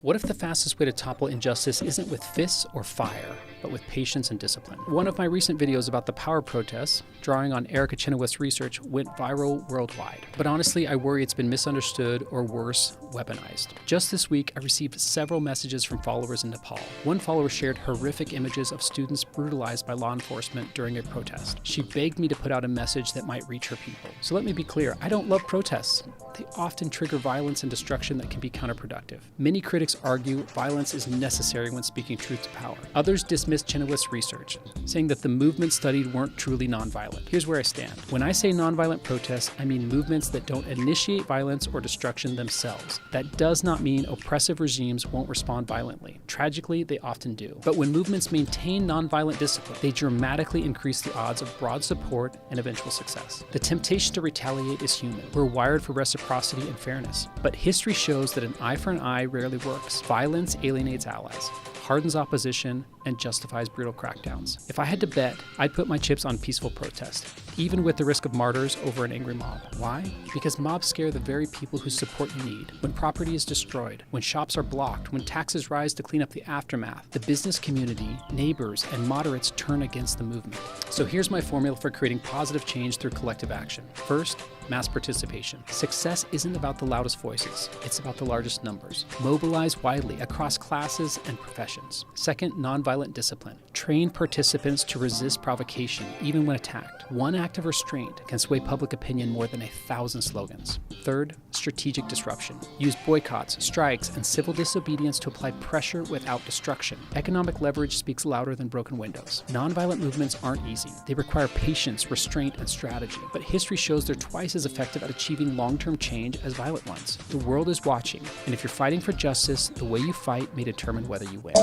What if the fastest way to topple injustice isn't with fists or fire, but with patience and discipline? One of my recent videos about the power protests, drawing on Erica Chenoweth's research, went viral worldwide. But honestly, I worry it's been misunderstood or worse, weaponized. Just this week, I received several messages from followers in Nepal. One follower shared horrific images of students brutalized by law enforcement during a protest. She begged me to put out a message that might reach her people. So let me be clear, I don't love protests. They often trigger violence and destruction that can be counterproductive. Many critics argue violence is necessary when speaking truth to power. Others dismiss Chenoweth's research, saying that the movements studied weren't truly nonviolent. Here's where I stand. When I say nonviolent protests, I mean movements that don't initiate violence or destruction themselves. That does not mean oppressive regimes won't respond violently. Tragically, they often do. But when movements maintain nonviolent discipline, they dramatically increase the odds of broad support and eventual success. The temptation to retaliate is human. We're wired for reciprocity and fairness. But history shows that an eye for an eye rarely works. Violence alienates allies, hardens opposition, and justifies brutal crackdowns. If I had to bet, I'd put my chips on peaceful protest, even with the risk of martyrs over an angry mob. Why? Because mobs scare the very people whose support you need. When property is destroyed, when shops are blocked, when taxes rise to clean up the aftermath, the business community, neighbors, and moderates turn against the movement. So here's my formula for creating positive change through collective action. First, mass participation. Success isn't about the loudest voices, it's about the largest numbers. Mobilize widely across classes and professions. Second, nonviolent discipline. Train participants to resist provocation, even when attacked. One act of restraint can sway public opinion more than 1,000 slogans. Third, strategic disruption. Use boycotts, strikes, and civil disobedience to apply pressure without destruction. Economic leverage speaks louder than broken windows. Nonviolent movements aren't easy. They require patience, restraint, and strategy. But history shows they're twice as effective at achieving long-term change as violent ones. The world is watching, and if you're fighting for justice, the way you fight may determine whether you win.